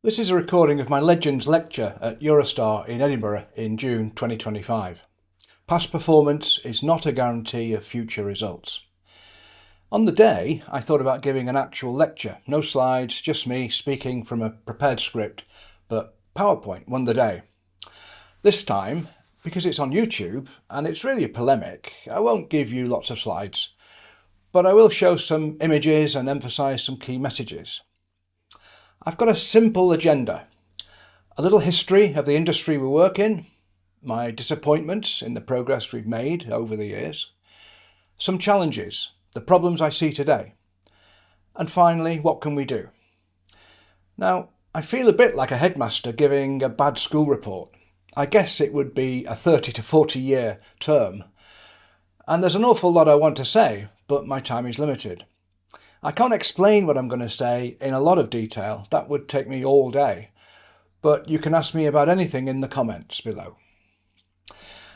This is a recording of my Legends lecture at Eurostar in Edinburgh in June 2025. Past performance is not a guarantee of future results. On the day, I thought about giving an actual lecture. No slides, just me speaking from a prepared script, but PowerPoint won the day. This time, because it's on YouTube and it's really a polemic, I won't give you lots of slides, but I will show some images and emphasise some key messages. I've got a simple agenda. A little history of the industry we work in, my disappointments in the progress we've made over the years, some challenges, the problems I see today, and finally, what can we do? Now, I feel a bit like a headmaster giving a bad school report. I guess it would be a 30 to 40 year term. And there's an awful lot I want to say, but my time is limited. I can't explain what I'm going to say in a lot of detail. That would take me all day. But you can ask me about anything in the comments below.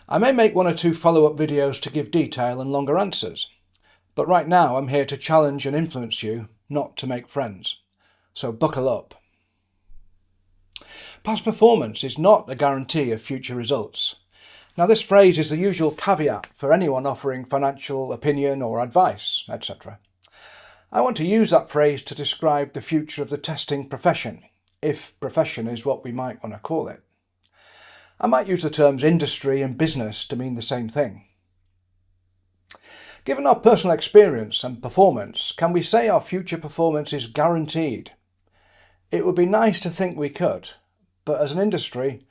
I may make one or two follow-up videos to give detail and longer answers. But right now I'm here to challenge and influence you, not to make friends. So buckle up. Past performance is not a guarantee of future results. Now this phrase is the usual caveat for anyone offering financial opinion or advice, etc. I want to use that phrase to describe the future of the testing profession, if profession is what we might want to call it. I might use the terms industry and business to mean the same thing. Given our personal experience and performance, can we say our future performance is guaranteed? It would be nice to think we could, but as an industry,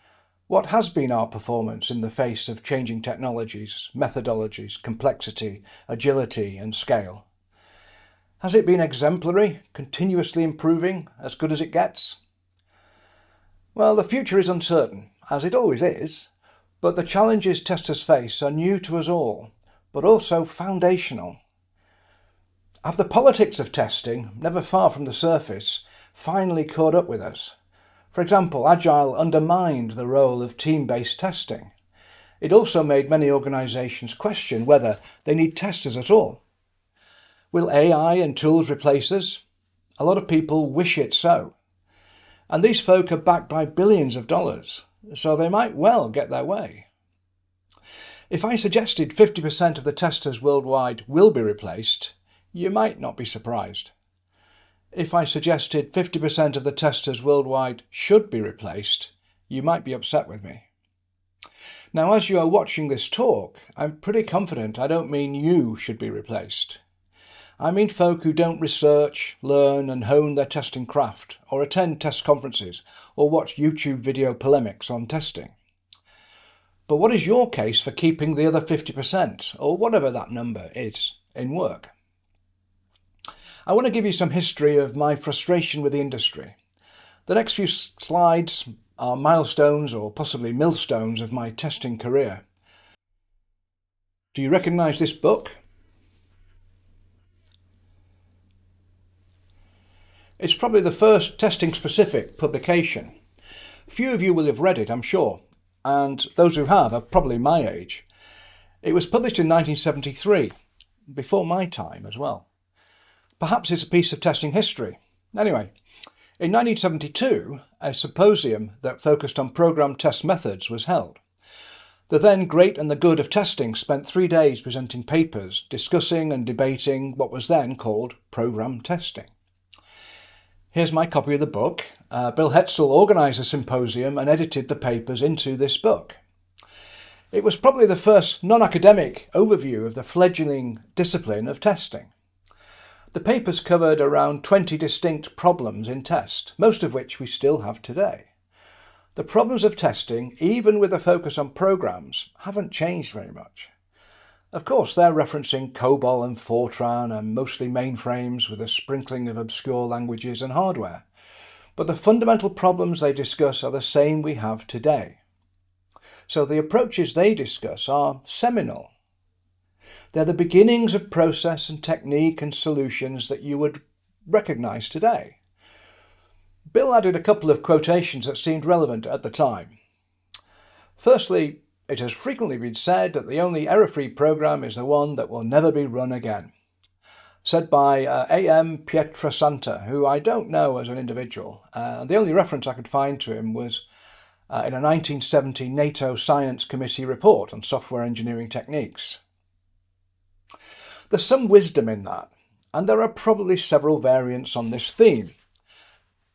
what has been our performance in the face of changing technologies, methodologies, complexity, agility and scale? Has it been exemplary, continuously improving, as good as it gets? Well, the future is uncertain, as it always is, but the challenges testers face are new to us all, but also foundational. Have the politics of testing, never far from the surface, finally caught up with us? For example, Agile undermined the role of team-based testing. It also made many organisations question whether they need testers at all. Will AI and tools replace us? A lot of people wish it so. And these folk are backed by billions of dollars, so they might well get their way. If I suggested 50% of the testers worldwide will be replaced, you might not be surprised. If I suggested 50% of the testers worldwide should be replaced, you might be upset with me. Now, as you are watching this talk, I'm pretty confident I don't mean you should be replaced. I mean folk who don't research, learn and hone their testing craft, or attend test conferences, or watch YouTube video polemics on testing. But what is your case for keeping the other 50%, or whatever that number is, in work? I want to give you some history of my frustration with the industry. The next few slides are milestones or possibly millstones of my testing career. Do you recognise this book? It's probably the first testing-specific publication. Few of you will have read it, I'm sure, and those who have are probably my age. It was published in 1973, before my time as well. Perhaps it's a piece of testing history. Anyway, in 1972, a symposium that focused on program test methods was held. The then great and the good of testing spent 3 days presenting papers, discussing and debating what was then called program testing. Here's my copy of the book. Bill Hetzel organised the symposium and edited the papers into this book. It was probably the first non-academic overview of the fledgling discipline of testing. The papers covered around 20 distinct problems in test, most of which we still have today. The problems of testing, even with a focus on programs, haven't changed very much. Of course, they're referencing COBOL and Fortran and mostly mainframes with a sprinkling of obscure languages and hardware. But the fundamental problems they discuss are the same we have today. So the approaches they discuss are seminal. They're the beginnings of process and technique and solutions that you would recognise today. Bill added a couple of quotations that seemed relevant at the time. Firstly, it has frequently been said that the only error-free program is the one that will never be run again. said by A.M. Pietrasanta, who I don't know as an individual. The only reference I could find to him was in a 1970 NATO Science Committee report on software engineering techniques. There's some wisdom in that, and there are probably several variants on this theme.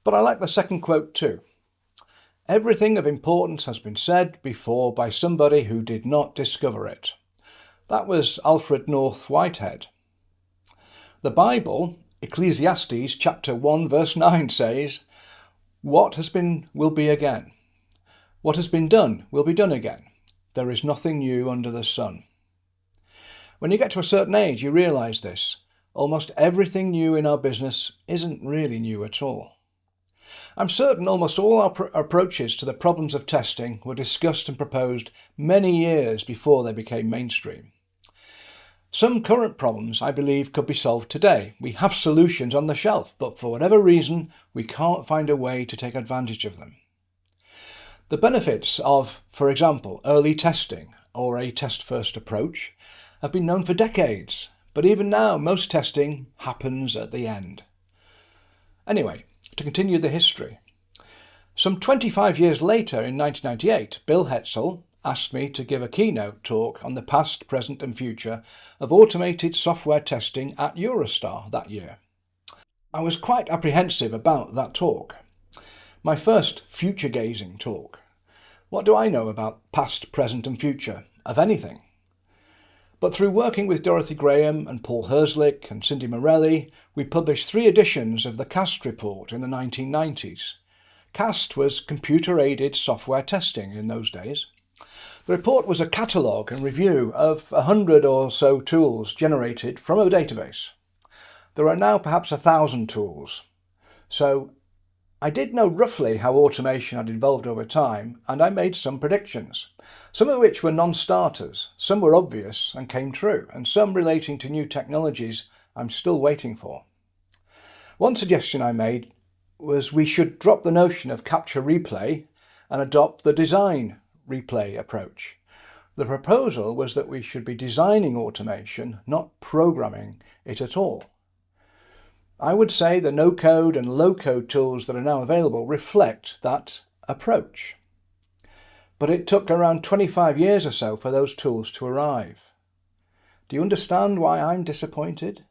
But I like the second quote too. Everything of importance has been said before by somebody who did not discover it. That was Alfred North Whitehead. The Bible, Ecclesiastes chapter 1 verse 9 says, "What has been will be again. What has been done will be done again. There is nothing new under the sun." When you get to a certain age, you realise this. Almost everything new in our business isn't really new at all. I'm certain almost all our approaches to the problems of testing were discussed and proposed many years before they became mainstream. Some current problems, I believe, could be solved today. We have solutions on the shelf, but for whatever reason, we can't find a way to take advantage of them. The benefits of, for example, early testing or a test-first approach have been known for decades, but even now most testing happens at the end. Anyway, to continue the history. Some 25 years later, in 1998, Bill Hetzel asked me to give a keynote talk on the past, present and future of automated software testing at Eurostar that year. I was quite apprehensive about that talk. My first future-gazing talk. What do I know about past, present and future, of anything? But through working with Dorothy Graham and Paul Herzlich and Cindy Morelli, we published 3 editions of the CAST report in the 1990s. CAST was computer-aided software testing in those days. The report was a catalogue and review of 100 or so tools generated from a database. There are now perhaps 1,000 tools. So I did know roughly how automation had evolved over time, and I made some predictions, some of which were non-starters, some were obvious and came true, and some relating to new technologies I'm still waiting for. One suggestion I made was we should drop the notion of capture replay and adopt the design replay approach. The proposal was that we should be designing automation, not programming it at all. I would say the no-code and low-code tools that are now available reflect that approach. But it took around 25 years or so for those tools to arrive. Do you understand why I'm disappointed?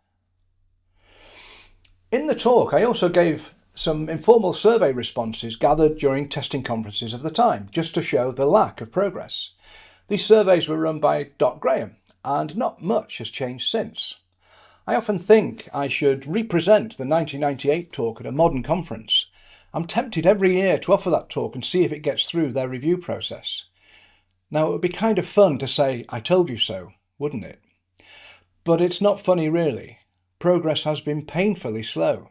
In the talk, I also gave some informal survey responses gathered during testing conferences of the time, just to show the lack of progress. These surveys were run by Dr. Graham, and not much has changed since. I often think I should represent the 1998 talk at a modern conference. I'm tempted every year to offer that talk and see if it gets through their review process. Now, it would be kind of fun to say, "I told you so," wouldn't it? But it's not funny really. Progress has been painfully slow.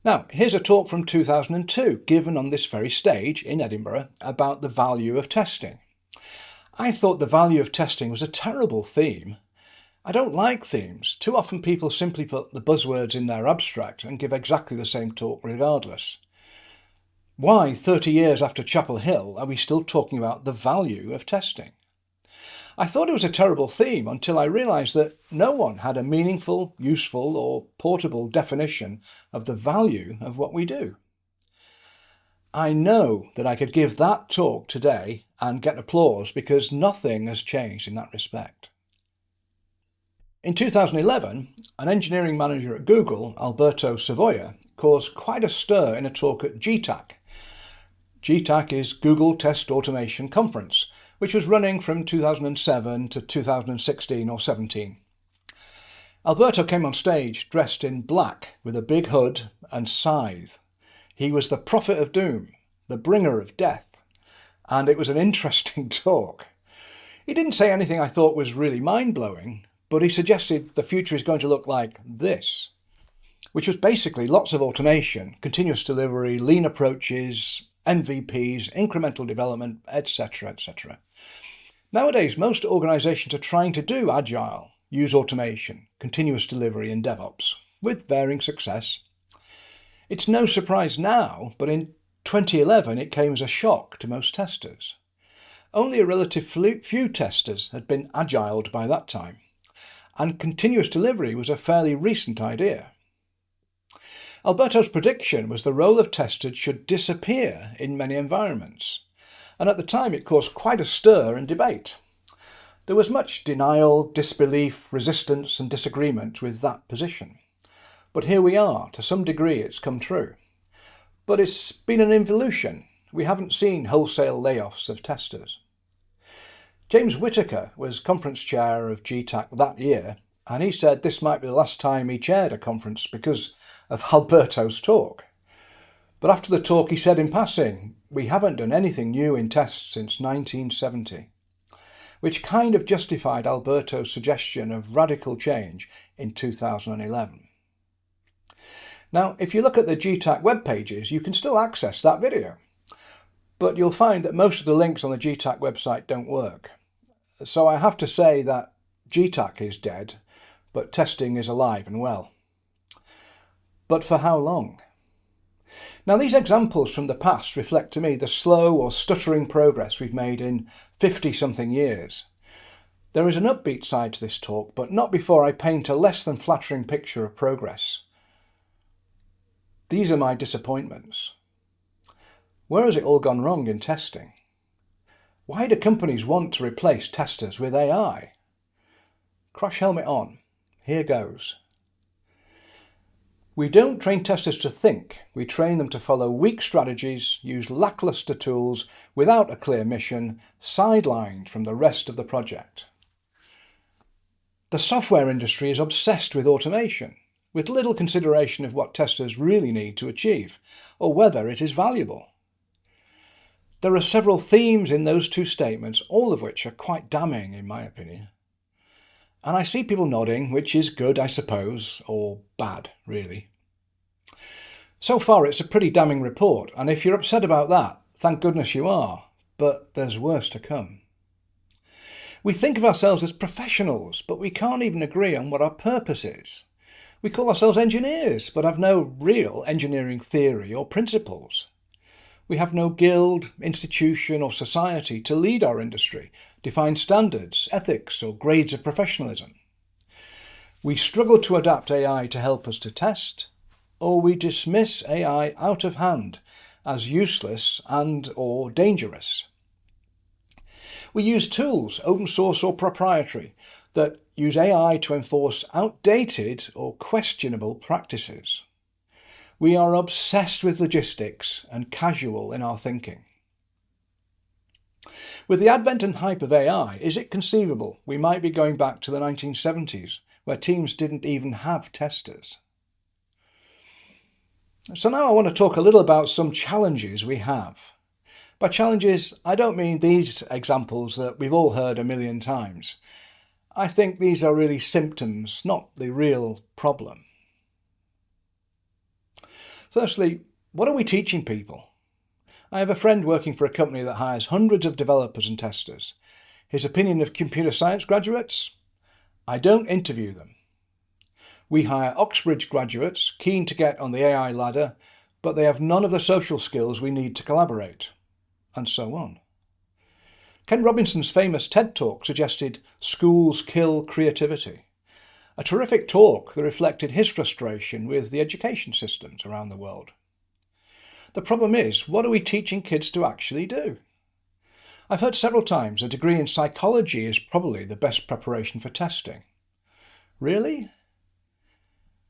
Now, here's a talk from 2002, given on this very stage in Edinburgh, about the value of testing. I thought the value of testing was a terrible theme. I don't like themes. Too often people simply put the buzzwords in their abstract and give exactly the same talk regardless. Why, 30 years after Chapel Hill, are we still talking about the value of testing? I thought it was a terrible theme until I realised that no one had a meaningful, useful or portable definition of the value of what we do. I know that I could give that talk today and get applause because nothing has changed in that respect. In 2011, an engineering manager at Google, Alberto Savoia, caused quite a stir in a talk at GTAC. GTAC is Google Test Automation Conference, which was running from 2007 to 2016 or 17. Alberto came on stage dressed in black with a big hood and scythe. He was the prophet of doom, the bringer of death, and it was an interesting talk. He didn't say anything I thought was really mind-blowing, but he suggested the future is going to look like this, which was basically lots of automation, continuous delivery, lean approaches, MVPs, incremental development, etc., etc. Nowadays, most organisations are trying to do agile, use automation, continuous delivery and DevOps, with varying success. It's no surprise now, but in 2011 it came as a shock to most testers. Only a relative few testers had been agiled by that time. and continuous delivery was a fairly recent idea. Alberto's prediction was the role of testers should disappear in many environments, and at the time it caused quite a stir and debate. There was much denial, disbelief, resistance and disagreement with that position. But here we are, to some degree it's come true. But it's been an evolution. We haven't seen wholesale layoffs of testers. James Whitaker was conference chair of GTAC that year, and he said this might be the last time he chaired a conference because of Alberto's talk. But after the talk he said in passing, "We haven't done anything new in tests since 1970. Which kind of justified Alberto's suggestion of radical change in 2011. Now, if you look at the GTAC web pages, you can still access that video, but you'll find that most of the links on the GTAC website don't work. So I have to say that GTAC is dead, but testing is alive and well. But for how long? Now, these examples from the past reflect to me the slow or stuttering progress we've made in 50-something years. There is an upbeat side to this talk, but not before I paint a less than flattering picture of progress. These are my disappointments. Where has it all gone wrong in testing? Why do companies want to replace testers with AI? Crash helmet on. Here goes. We don't train testers to think, we train them to follow weak strategies, use lacklustre tools without a clear mission, sidelined from the rest of the project. The software industry is obsessed with automation, with little consideration of what testers really need to achieve, or whether it is valuable. There are several themes in those two statements, all of which are quite damning in my opinion. And I see people nodding, which is good, I suppose, or bad, really. So far, it's a pretty damning report, and if you're upset about that, thank goodness you are, but there's worse to come. We think of ourselves as professionals, but we can't even agree on what our purpose is. We call ourselves engineers, but have no real engineering theory or principles. We have no guild, institution or society to lead our industry, define standards, ethics or grades of professionalism. We struggle to adapt AI to help us to test, or we dismiss AI out of hand as useless and or dangerous. We use tools, open source or proprietary, that use AI to enforce outdated or questionable practices. We are obsessed with logistics and casual in our thinking. With the advent and hype of AI, is it conceivable we might be going back to the 1970s, where teams didn't even have testers? So now I want to talk a little about some challenges we have. By challenges, I don't mean these examples that we've all heard a million times. I think these are really symptoms, not the real problem. Firstly, what are we teaching people? I have a friend working for a company that hires hundreds of developers and testers. His opinion of computer science graduates? I don't interview them. We hire Oxbridge graduates keen to get on the AI ladder, but they have none of the social skills we need to collaborate, and so on. Ken Robinson's famous TED Talk suggested schools kill creativity. A terrific talk that reflected his frustration with the education systems around the world. The problem is, what are we teaching kids to actually do? I've heard several times a degree in psychology is probably the best preparation for testing. Really?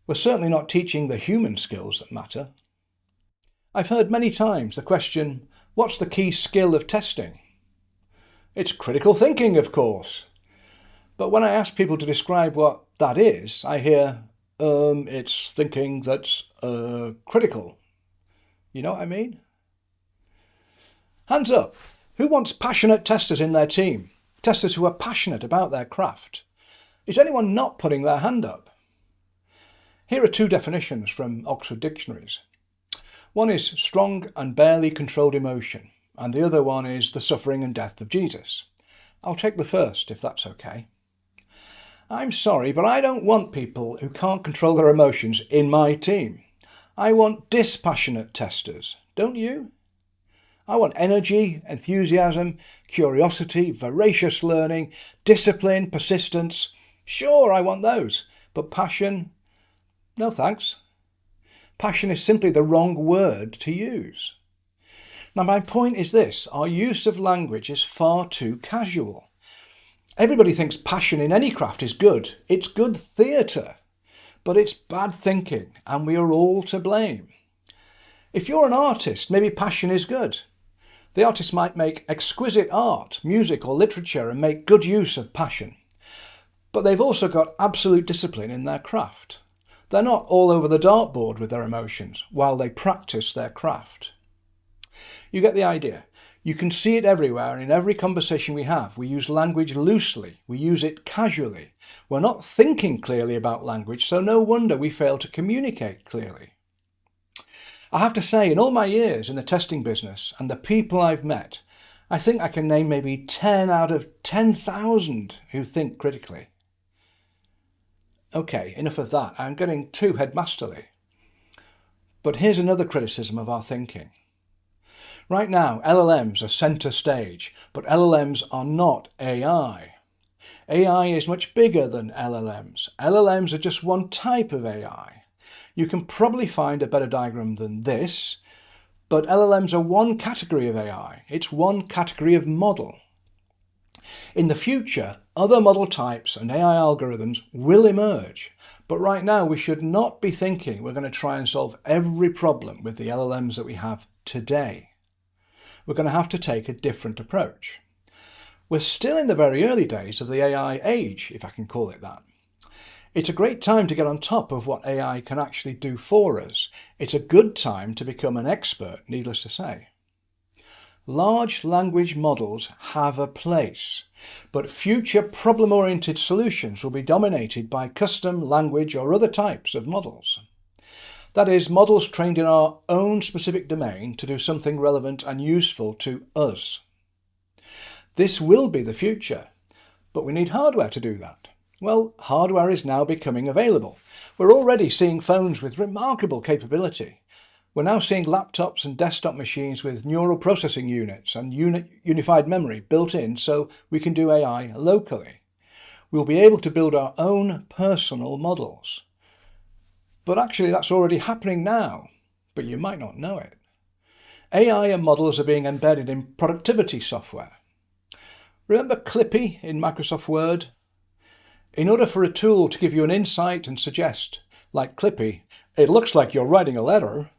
We're certainly not teaching the human skills that matter. I've heard many times the question, what's the key skill of testing? It's critical thinking, of course. But when I ask people to describe what that is, I hear, it's thinking that's critical. You know what I mean? Hands up. Who wants passionate testers in their team? Testers who are passionate about their craft. Is anyone not putting their hand up? Here are two definitions from Oxford Dictionaries. One is strong and barely controlled emotion, and the other one is the suffering and death of Jesus. I'll take the first, if that's okay. I'm sorry, but I don't want people who can't control their emotions in my team. I want dispassionate testers, don't you? I want energy, enthusiasm, curiosity, voracious learning, discipline, persistence, Sure, I want those, but passion, no thanks. Passion is simply the wrong word to use. Now, my point is this: our use of language is far too casual. Everybody thinks passion in any craft is good. It's good theatre, but it's bad thinking, and we are all to blame. If you're an artist, maybe passion is good. The artist might make exquisite art, music or literature and make good use of passion. But they've also got absolute discipline in their craft. They're not all over the dartboard with their emotions while they practice their craft. You get the idea. You can see it everywhere in every conversation we have. We use language loosely. We use it casually. We're not thinking clearly about language, so no wonder we fail to communicate clearly. I have to say, in all my years in the testing business and the people I've met, I think I can name maybe 10 out of 10,000 who think critically. Okay, enough of that. I'm getting too headmasterly. But here's another criticism of our thinking. Right now, LLMs are centre stage, but LLMs are not AI. AI is much bigger than LLMs. LLMs are just one type of AI. You can probably find a better diagram than this, but LLMs are one category of AI. It's one category of model. In the future, other model types and AI algorithms will emerge, but right now we should not be thinking we're going to try and solve every problem with the LLMs that we have today. We're going to have to take a different approach. We're still in the very early days of the AI age, if I can call it that. It's a great time to get on top of what AI can actually do for us. It's a good time to become an expert, needless to say. Large language models have a place, but future problem-oriented solutions will be dominated by custom language or other types of models. That is, models trained in our own specific domain to do something relevant and useful to us. This will be the future, but we need hardware to do that. Well, hardware is now becoming available. We're already seeing phones with remarkable capability. We're now seeing laptops and desktop machines with neural processing units and unified memory built in so we can do AI locally. We'll be able to build our own personal models. But actually that's already happening now, but you might not know it. AI and models are being embedded in productivity software. Remember Clippy in Microsoft Word? In order for a tool to give you an insight and suggest, like Clippy, it looks like you're writing a letter,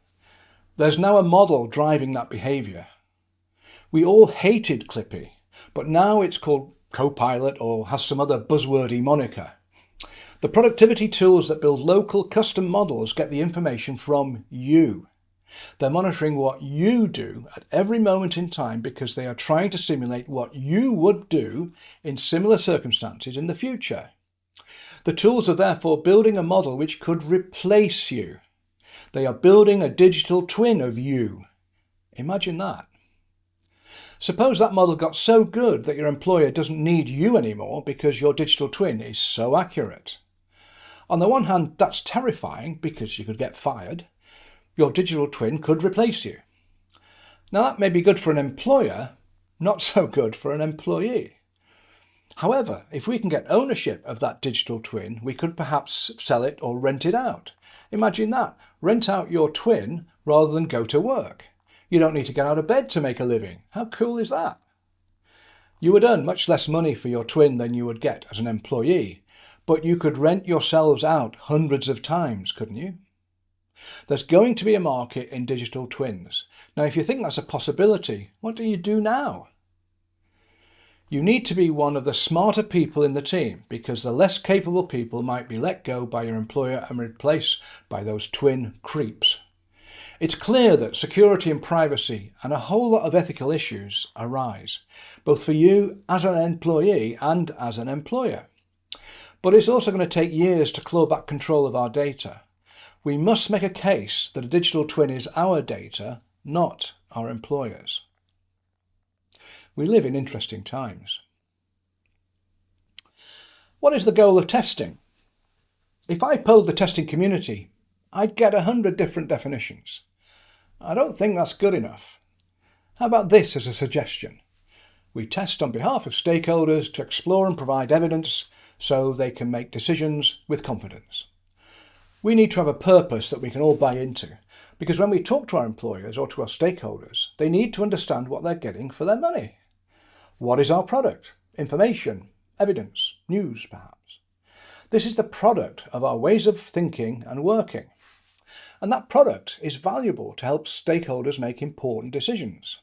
there's now a model driving that behaviour. We all hated Clippy, but now it's called Copilot or has some other buzzwordy moniker. The productivity tools that build local custom models get the information from you. They're monitoring what you do at every moment in time because they are trying to simulate what you would do in similar circumstances in the future. The tools are therefore building a model which could replace you. They are building a digital twin of you. Imagine that. Suppose that model got so good that your employer doesn't need you anymore because your digital twin is so accurate. On the one hand, that's terrifying because you could get fired. Your digital twin could replace you. Now that may be good for an employer, not so good for an employee. However, if we can get ownership of that digital twin, we could perhaps sell it or rent it out. Imagine that. Rent out your twin rather than go to work. You don't need to get out of bed to make a living. How cool is that? You would earn much less money for your twin than you would get as an employee, but you could rent yourselves out hundreds of times, couldn't you? There's going to be a market in digital twins. Now, if you think that's a possibility, what do you do now? You need to be one of the smarter people in the team because the less capable people might be let go by your employer and replaced by those twin creeps. It's clear that security and privacy and a whole lot of ethical issues arise, both for you as an employee and as an employer. But it's also going to take years to claw back control of our data. We must make a case that a digital twin is our data, not our employers. We live in interesting times. What is the goal of testing? If I polled the testing community, I'd get 100 different definitions. I don't think that's good enough. How about this as a suggestion? We test on behalf of stakeholders to explore and provide evidence so they can make decisions with confidence. We need to have a purpose that we can all buy into, because when we talk to our employers or to our stakeholders, they need to understand what they're getting for their money. What is our product? Information, evidence, news perhaps. This is the product of our ways of thinking and working. And that product is valuable to help stakeholders make important decisions.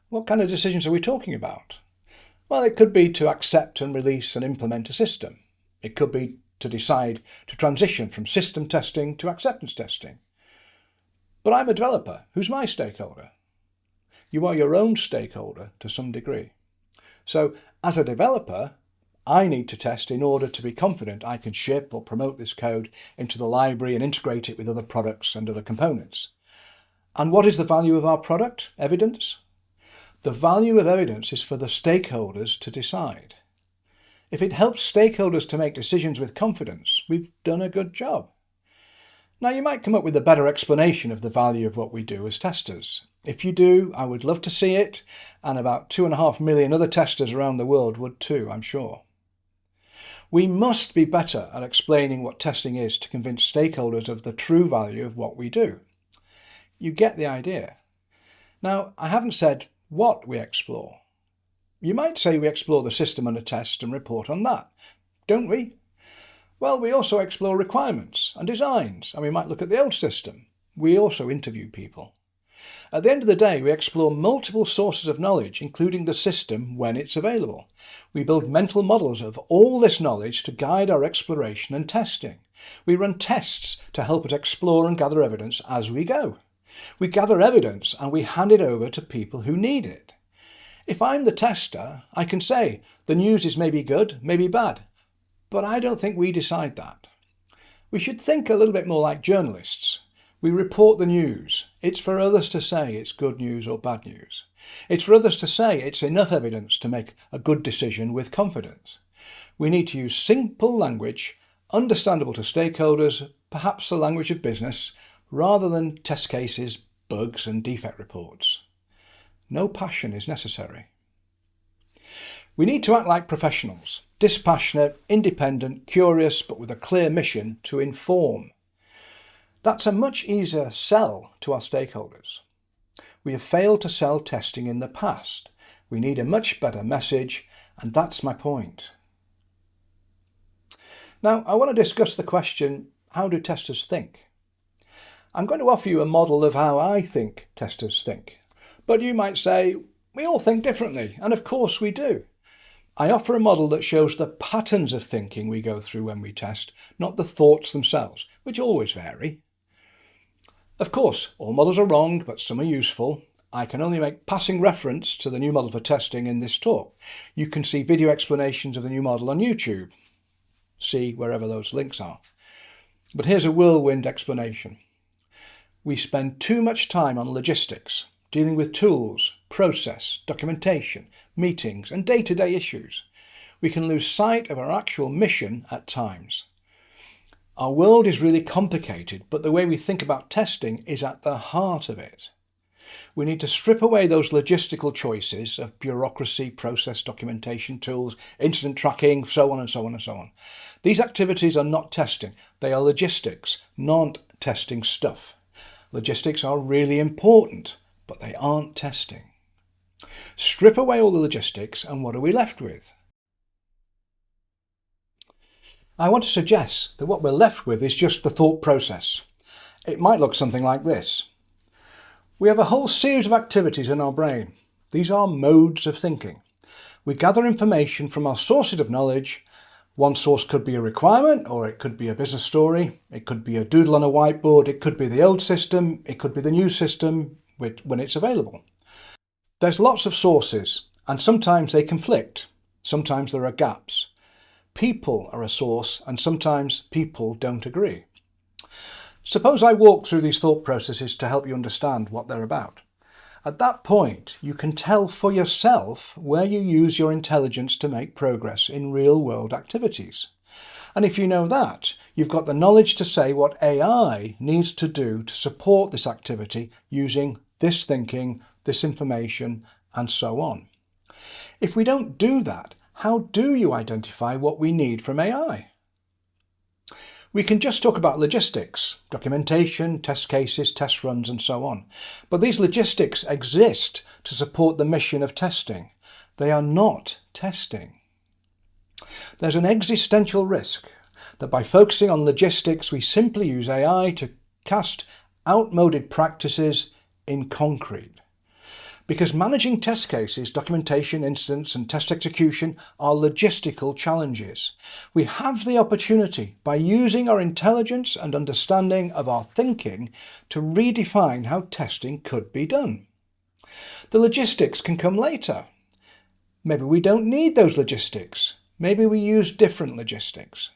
What kind of decisions are we talking about? Well, it could be to accept and release and implement a system. It could be to decide to transition from system testing to acceptance testing. But I'm a developer. Who's my stakeholder? You are your own stakeholder to some degree. So as a developer, I need to test in order to be confident I can ship or promote this code into the library and integrate it with other products and other components. And what is the value of our product? Evidence? The value of evidence is for the stakeholders to decide. If it helps stakeholders to make decisions with confidence, we've done a good job. Now, you might come up with a better explanation of the value of what we do as testers. If you do, I would love to see it, and about 2.5 million other testers around the world would too, I'm sure. We must be better at explaining what testing is to convince stakeholders of the true value of what we do. You get the idea. Now, I haven't said what we explore. You might say we explore the system under test and report on that, don't we? Well, we also explore requirements and designs, and we might look at the old system. We also interview people. At the end of the day, we explore multiple sources of knowledge, including the system when it's available. We build mental models of all this knowledge to guide our exploration and testing. We run tests to help us explore and gather evidence as we go. We gather evidence and we hand it over to people who need it. If I'm the tester, I can say the news is maybe good, maybe bad, but I don't think we decide that. We should think a little bit more like journalists. We report the news. It's for others to say it's good news or bad news. It's for others to say it's enough evidence to make a good decision with confidence. We need to use simple language, understandable to stakeholders, perhaps the language of business, rather than test cases, bugs and defect reports. No passion is necessary. We need to act like professionals, dispassionate, independent, curious, but with a clear mission to inform. That's a much easier sell to our stakeholders. We have failed to sell testing in the past. We need a much better message, and that's my point. Now, I want to discuss the question, how do testers think? I'm going to offer you a model of how I think testers think. But you might say, we all think differently, and of course we do. I offer a model that shows the patterns of thinking we go through when we test, not the thoughts themselves, which always vary. Of course, all models are wrong, but some are useful. I can only make passing reference to the new model for testing in this talk. You can see video explanations of the new model on YouTube. See wherever those links are. But here's a whirlwind explanation. We spend too much time on logistics, dealing with tools, process, documentation, meetings, and day-to-day issues. We can lose sight of our actual mission at times. Our world is really complicated, but the way we think about testing is at the heart of it. We need to strip away those logistical choices of bureaucracy, process, documentation, tools, incident tracking, so on and so on and so on. These activities are not testing. They are logistics, not testing stuff. Logistics are really important, but they aren't testing. Strip away all the logistics, and what are we left with? I want to suggest that what we're left with is just the thought process. It might look something like this. We have a whole series of activities in our brain. These are modes of thinking. We gather information from our sources of knowledge. One source could be a requirement, or it could be a business story. It could be a doodle on a whiteboard. It could be the old system. It could be the new system when it's available. There's lots of sources, and sometimes they conflict. Sometimes there are gaps. People are a source, and sometimes people don't agree. Suppose I walk through these thought processes to help you understand what they're about. At that point, you can tell for yourself where you use your intelligence to make progress in real-world activities. And if you know that, you've got the knowledge to say what AI needs to do to support this activity using this thinking, this information, and so on. If we don't do that, how do you identify what we need from AI? We can just talk about logistics, documentation, test cases, test runs, and so on. But these logistics exist to support the mission of testing. They are not testing. There's an existential risk that by focusing on logistics, we simply use AI to cast outmoded practices in concrete. Because managing test cases, documentation, incidents, and test execution are logistical challenges. We have the opportunity, by using our intelligence and understanding of our thinking, to redefine how testing could be done. The logistics can come later. Maybe we don't need those logistics. Maybe we use different logistics.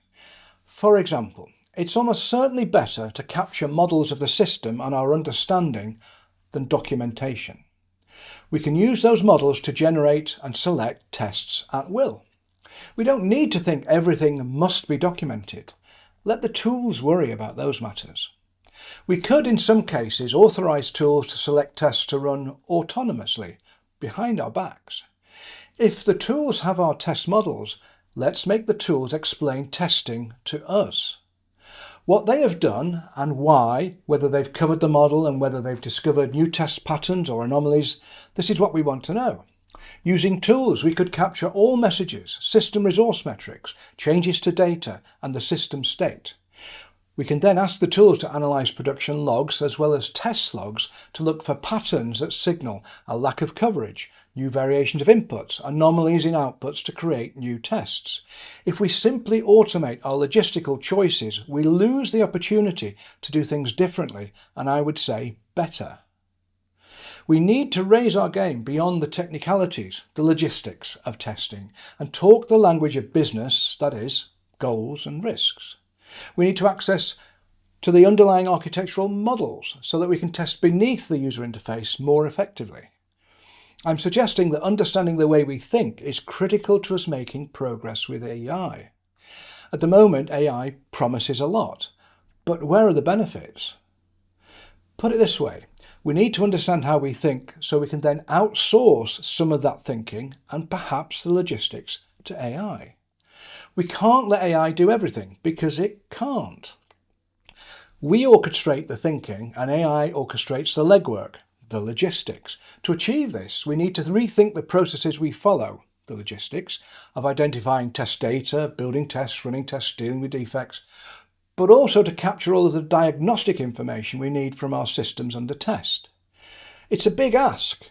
For example, it's almost certainly better to capture models of the system and our understanding than documentation. We can use those models to generate and select tests at will. We don't need to think everything must be documented. Let the tools worry about those matters. We could, in some cases, authorize tools to select tests to run autonomously, behind our backs. If the tools have our test models, let's make the tools explain testing to us. What they have done and why, whether they've covered the model and whether they've discovered new test patterns or anomalies, this is what we want to know. Using tools, we could capture all messages, system resource metrics, changes to data, and the system state. We can then ask the tools to analyse production logs as well as test logs to look for patterns that signal a lack of coverage, new variations of inputs, anomalies in outputs to create new tests. If we simply automate our logistical choices, we lose the opportunity to do things differently, and I would say better. We need to raise our game beyond the technicalities, the logistics of testing, and talk the language of business, that is, goals and risks. We need to access to the underlying architectural models so that we can test beneath the user interface more effectively. I'm suggesting that understanding the way we think is critical to us making progress with AI. At the moment, AI promises a lot, but where are the benefits? Put it this way, we need to understand how we think so we can then outsource some of that thinking and perhaps the logistics to AI. We can't let AI do everything because it can't. We orchestrate the thinking and AI orchestrates the legwork, the logistics. To achieve this, we need to rethink the processes we follow, the logistics, of identifying test data, building tests, running tests, dealing with defects, but also to capture all of the diagnostic information we need from our systems under test. It's a big ask,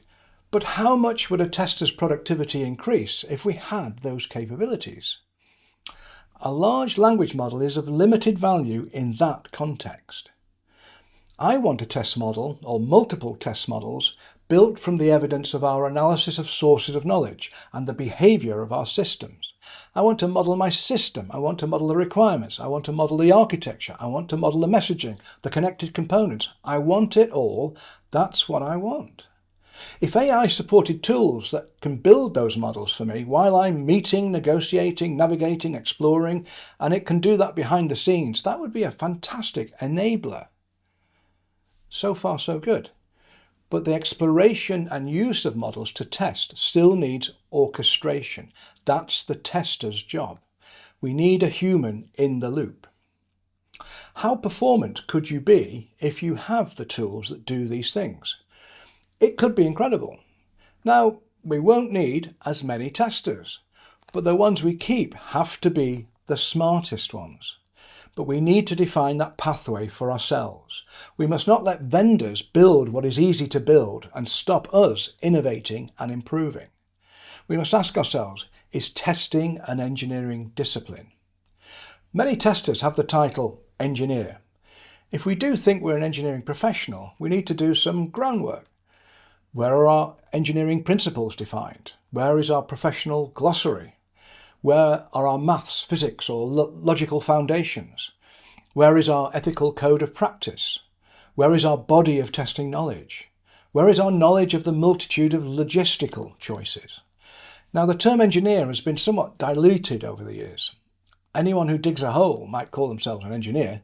but how much would a tester's productivity increase if we had those capabilities? A large language model is of limited value in that context. I want a test model, or multiple test models, built from the evidence of our analysis of sources of knowledge and the behaviour of our systems. I want to model my system. I want to model the requirements. I want to model the architecture. I want to model the messaging, the connected components. I want it all. That's what I want. If AI supported tools that can build those models for me while I'm meeting, negotiating, navigating, exploring, and it can do that behind the scenes, that would be a fantastic enabler. So far, so good. But the exploration and use of models to test still needs orchestration. That's the tester's job. We need a human in the loop. How performant could you be if you have the tools that do these things? It could be incredible. Now, we won't need as many testers, but the ones we keep have to be the smartest ones. But we need to define that pathway for ourselves. We must not let vendors build what is easy to build and stop us innovating and improving. We must ask ourselves, is testing an engineering discipline? Many testers have the title engineer. If we do think we're an engineering professional, we need to do some groundwork. Where are our engineering principles defined? Where is our professional glossary? Where are our maths, physics, or logical foundations? Where is our ethical code of practice? Where is our body of testing knowledge? Where is our knowledge of the multitude of logistical choices? Now, the term engineer has been somewhat diluted over the years. Anyone who digs a hole might call themselves an engineer.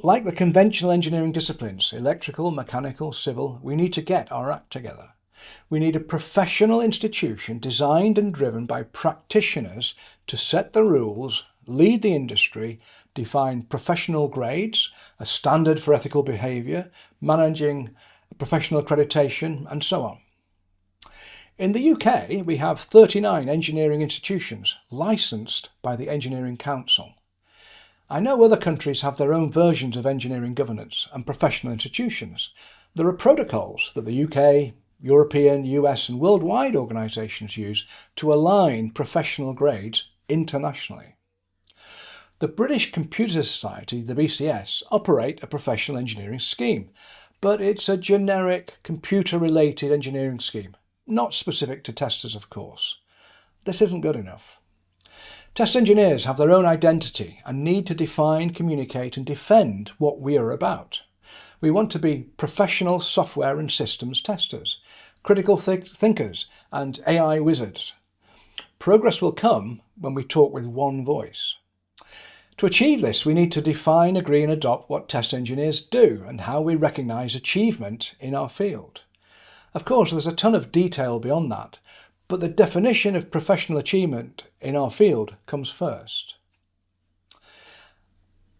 Like the conventional engineering disciplines, electrical, mechanical, civil, we need to get our act together. We need a professional institution designed and driven by practitioners to set the rules, lead the industry, define professional grades, a standard for ethical behaviour, managing professional accreditation, and so on. In the UK, we have 39 engineering institutions licensed by the Engineering Council. I know other countries have their own versions of engineering governance and professional institutions. There are protocols that the UK, European, US and worldwide organisations use to align professional grades internationally. The British Computer Society, the BCS, operate a professional engineering scheme, but it's a generic computer-related engineering scheme, not specific to testers, of course. This isn't good enough. Test engineers have their own identity and need to define, communicate and defend what we are about. We want to be professional software and systems testers, critical thinkers and AI wizards. Progress will come when we talk with one voice. To achieve this, we need to define, agree and adopt what test engineers do and how we recognise achievement in our field. Of course, there's a ton of detail beyond that, but the definition of professional achievement in our field comes first.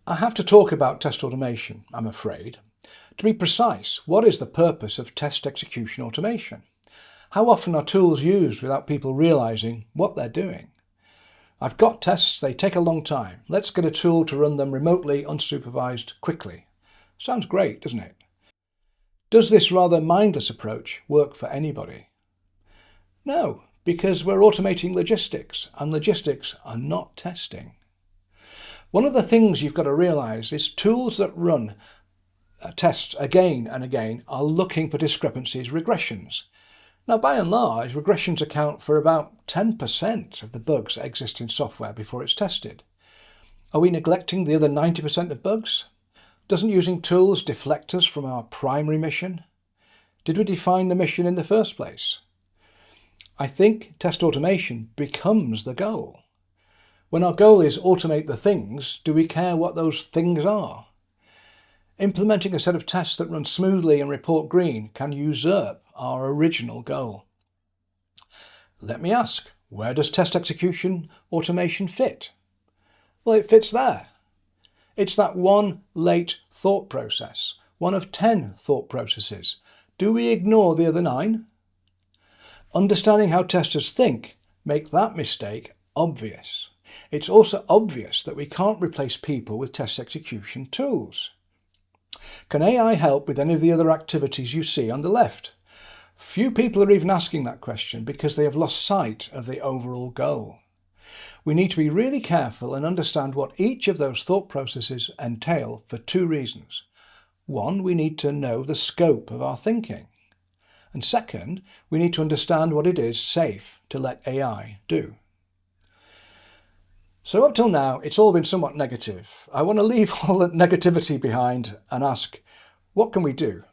I have to talk about test automation, I'm afraid. To be precise, what is the purpose of test execution automation? How often are tools used without people realising what they're doing? I've got tests, they take a long time. Let's get a tool to run them remotely, unsupervised, quickly. Sounds great, doesn't it? Does this rather mindless approach work for anybody? No, because we're automating logistics, and logistics are not testing. One of the things you've got to realise is tools that run tests again and again are looking for discrepancies, regressions. Now, by and large, regressions account for about 10% of the bugs that exist in software before it's tested. Are we neglecting the other 90% of bugs? Doesn't using tools deflect us from our primary mission? Did we define the mission in the first place? I think test automation becomes the goal. When our goal is automate the things, do we care what those things are? Implementing a set of tests that run smoothly and report green can usurp our original goal. Let me ask, where does test execution automation fit? Well, it fits there. It's that one late thought process, one of 10 thought processes. Do we ignore the other 9? Understanding how testers think make that mistake obvious. It's also obvious that we can't replace people with test execution tools. Can AI help with any of the other activities you see on the left? Few people are even asking that question because they have lost sight of the overall goal. We need to be really careful and understand what each of those thought processes entail for 2 reasons. One, we need to know the scope of our thinking. And second, we need to understand what it is safe to let AI do. So up till now, it's all been somewhat negative. I want to leave all that negativity behind and ask, what can we do?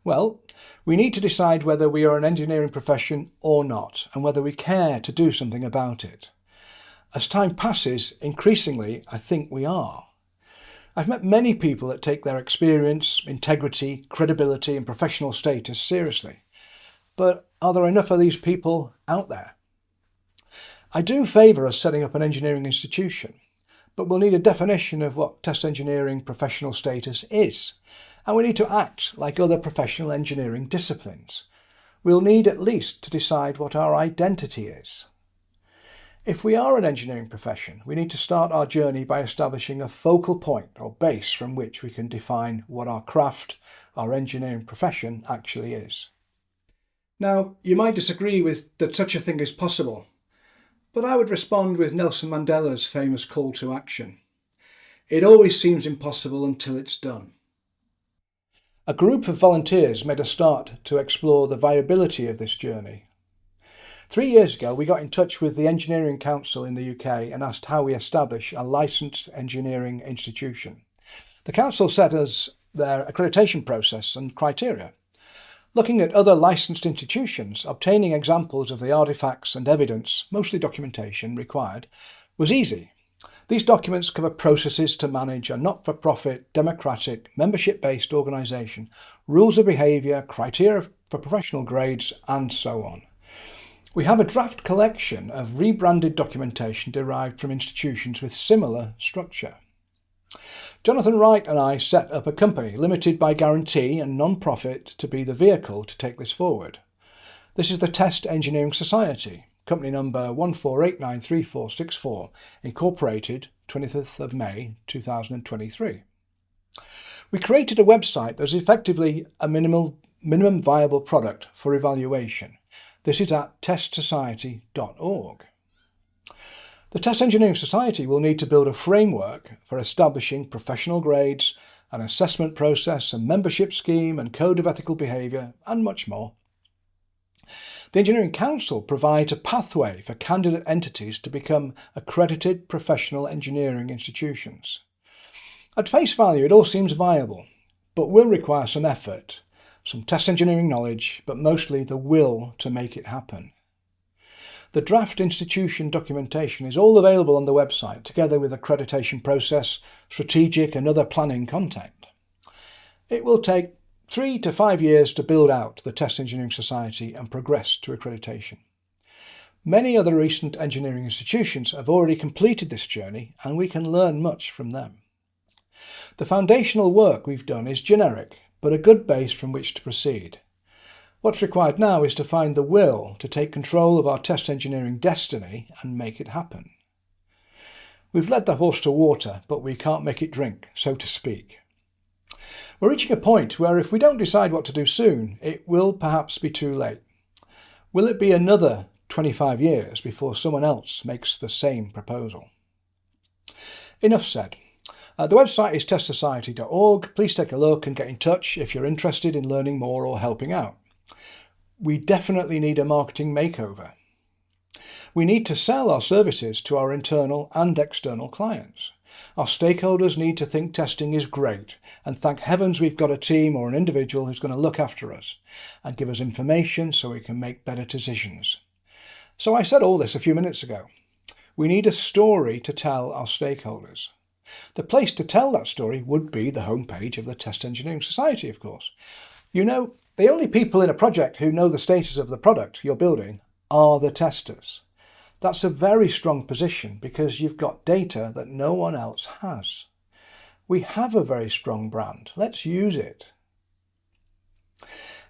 Well, we need to decide whether we are an engineering profession or not, and whether we care to do something about it. As time passes, increasingly, I think we are. I've met many people that take their experience, integrity, credibility and professional status seriously. But are there enough of these people out there? I do favour us setting up an engineering institution, but we'll need a definition of what test engineering professional status is, and we need to act like other professional engineering disciplines. We'll need at least to decide what our identity is. If we are an engineering profession, we need to start our journey by establishing a focal point or base from which we can define what our craft, our engineering profession, actually is. Now, you might disagree with that such a thing is possible, but I would respond with Nelson Mandela's famous call to action. It always seems impossible until it's done. A group of volunteers made a start to explore the viability of this journey. 3 years ago, we got in touch with the Engineering Council in the UK and asked how we establish a licensed engineering institution. The council set us their accreditation process and criteria. Looking at other licensed institutions, obtaining examples of the artifacts and evidence, mostly documentation, required was easy. These documents cover processes to manage a not-for-profit, democratic, membership-based organisation, rules of behaviour, criteria for professional grades, and so on. We have a draft collection of rebranded documentation derived from institutions with similar structure. Jonathan Wright and I set up a company, limited by guarantee and non-profit, to be the vehicle to take this forward. This is the Test Engineering Society, company number 1489346, incorporated 20th of May 2023. We created a website that is effectively a minimum viable product for evaluation. This is at testsociety.org. The Test Engineering Society will need to build a framework for establishing professional grades, an assessment process, a membership scheme and code of ethical behaviour, and much more. The Engineering Council provides a pathway for candidate entities to become accredited professional engineering institutions. At face value, it all seems viable, but will require some effort, some test engineering knowledge, but mostly the will to make it happen. The draft institution documentation is all available on the website, together with accreditation process, strategic and other planning content. It will take 3 to 5 years to build out the Test Engineering Society and progress to accreditation. Many other recent engineering institutions have already completed this journey, and we can learn much from them. The foundational work we've done is generic, but a good base from which to proceed. What's required now is to find the will to take control of our test engineering destiny and make it happen. We've led the horse to water, but we can't make it drink, so to speak. We're reaching a point where if we don't decide what to do soon, it will perhaps be too late. Will it be another 25 years before someone else makes the same proposal? Enough said. The website is testsociety.org. Please take a look and get in touch if you're interested in learning more or helping out. We definitely need a marketing makeover. We need to sell our services to our internal and external clients. Our stakeholders need to think testing is great, and thank heavens we've got a team or an individual who's going to look after us and give us information so we can make better decisions. So I said all this a few minutes ago. We need a story to tell our stakeholders. The place to tell that story would be the homepage of the Test Engineering Society, of course. You know, the only people in a project who know the status of the product you're building are the testers. That's a very strong position because you've got data that no one else has. We have a very strong brand. Let's use it.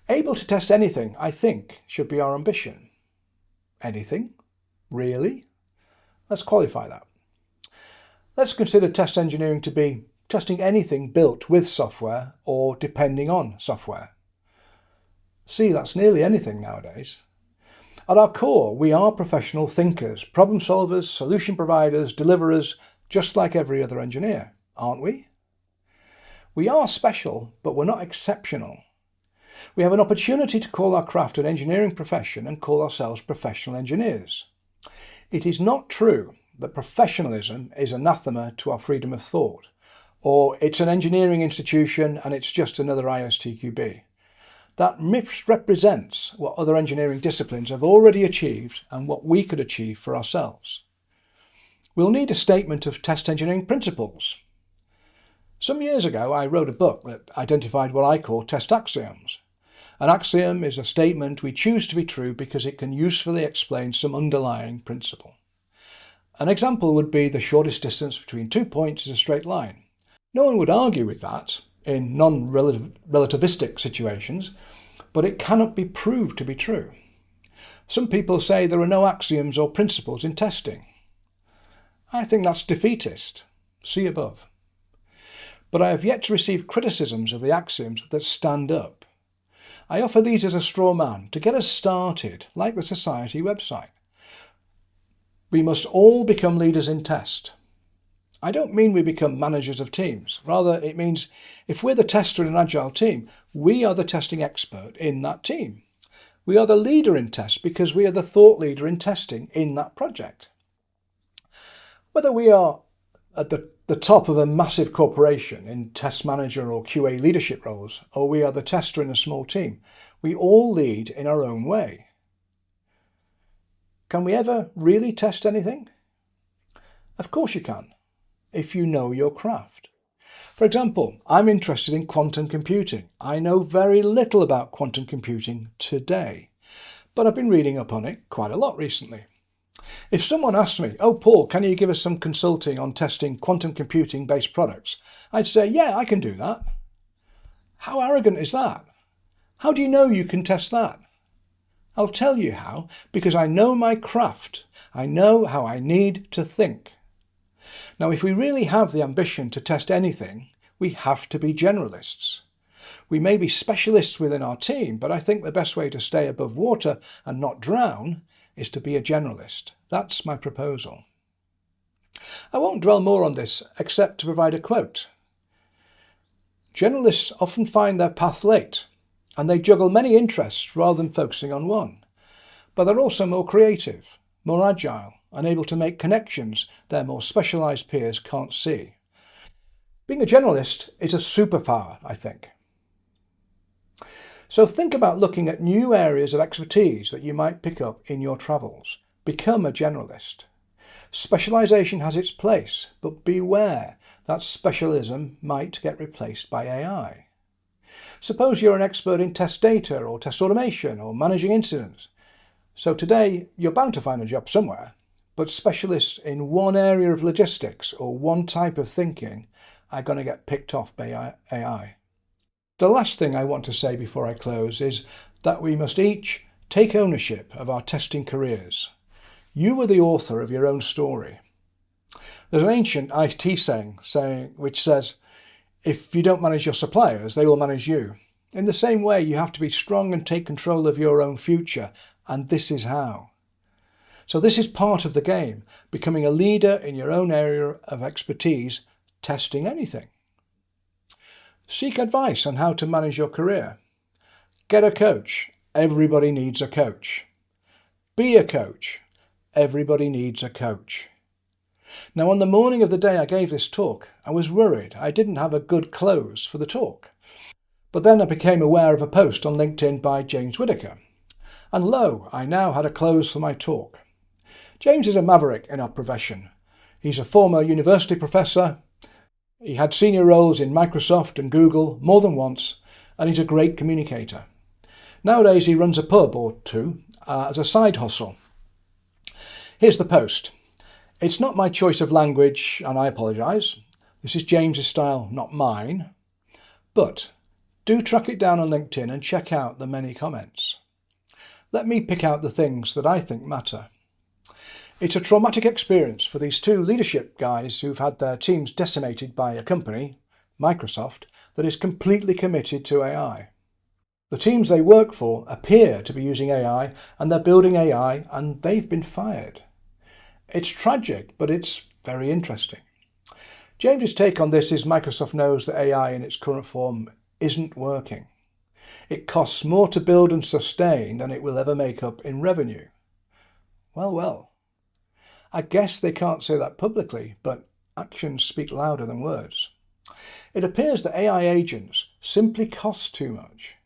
Able to test anything, I think, should be our ambition. Anything? Really? Let's qualify that. Let's consider test engineering to be testing anything built with software or depending on software. See, that's nearly anything nowadays. At our core, we are professional thinkers, problem solvers, solution providers, deliverers, just like every other engineer, aren't we? We are special, but we're not exceptional. We have an opportunity to call our craft an engineering profession and call ourselves professional engineers. It is not true that professionalism is anathema to our freedom of thought, or it's an engineering institution and it's just another ISTQB. That misrepresents what other engineering disciplines have already achieved and what we could achieve for ourselves. We'll need a statement of test engineering principles. Some years ago, I wrote a book that identified what I call test axioms. An axiom is a statement we choose to be true because it can usefully explain some underlying principle. An example would be the shortest distance between 2 points is a straight line. No one would argue with that in non-relativistic situations, but it cannot be proved to be true. Some people say there are no axioms or principles in testing. I think that's defeatist. See above. But I have yet to receive criticisms of the axioms that stand up. I offer these as a straw man to get us started, like the Society website. We must all become leaders in test. I don't mean we become managers of teams. Rather, it means if we're the tester in an agile team, we are the testing expert in that team. We are the leader in test because we are the thought leader in testing in that project. Whether we are at the top of a massive corporation in test manager or QA leadership roles, or we are the tester in a small team, we all lead in our own way. Can we ever really test anything? Of course you can, if you know your craft. For example, I'm interested in quantum computing. I know very little about quantum computing today, but I've been reading up on it quite a lot recently. If someone asked me, "Oh, Paul, can you give us some consulting on testing quantum computing based products?" I'd say, "Yeah, I can do that." How arrogant is that? How do you know you can test that? I'll tell you how, because I know my craft. I know how I need to think. Now, if we really have the ambition to test anything, we have to be generalists. We may be specialists within our team, but I think the best way to stay above water and not drown is to be a generalist. That's my proposal. I won't dwell more on this except to provide a quote. Generalists often find their path late, and they juggle many interests rather than focusing on one. But they're also more creative, more agile, and able to make connections their more specialised peers can't see. Being a generalist is a superpower, I think. So think about looking at new areas of expertise that you might pick up in your travels. Become a generalist. Specialisation has its place, but beware that specialism might get replaced by AI. Suppose you're an expert in test data or test automation or managing incidents. So today you're bound to find a job somewhere, but specialists in one area of logistics or one type of thinking are going to get picked off by AI. The last thing I want to say before I close is that we must each take ownership of our testing careers. You were the author of your own story. There's an ancient IT saying which says, if you don't manage your suppliers, they will manage you. In the same way, you have to be strong and take control of your own future, and this is how. So this is part of the game, becoming a leader in your own area of expertise, testing anything. Seek advice on how to manage your career. Get a coach. Everybody needs a coach. Be a coach. Everybody needs a coach. Now, on the morning of the day I gave this talk, I was worried I didn't have a good close for the talk. But then I became aware of a post on LinkedIn by James Whittaker. And lo, I now had a close for my talk. James is a maverick in our profession. He's a former university professor. He had senior roles in Microsoft and Google more than once, and he's a great communicator. Nowadays he runs a pub or two as a side hustle. Here's the post. It's not my choice of language, and I apologise. This is James's style, not mine. But do track it down on LinkedIn and check out the many comments. Let me pick out the things that I think matter. It's a traumatic experience for these two leadership guys who've had their teams decimated by a company, Microsoft, that is completely committed to AI. The teams they work for appear to be using AI, and they're building AI, and they've been fired. It's tragic, but it's very interesting. James's take on this is Microsoft knows that AI in its current form isn't working. It costs more to build and sustain than it will ever make up in revenue. Well. I guess they can't say that publicly, but actions speak louder than words. It appears that AI agents simply cost too much.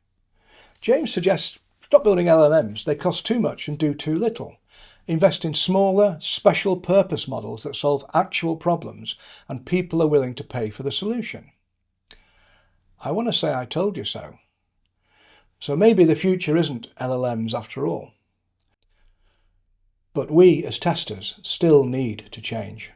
James suggests stop building LLMs, they cost too much and do too little. Invest in smaller, special purpose models that solve actual problems and people are willing to pay for the solution. I want to say I told you so. So maybe the future isn't LLMs after all. But we as testers still need to change.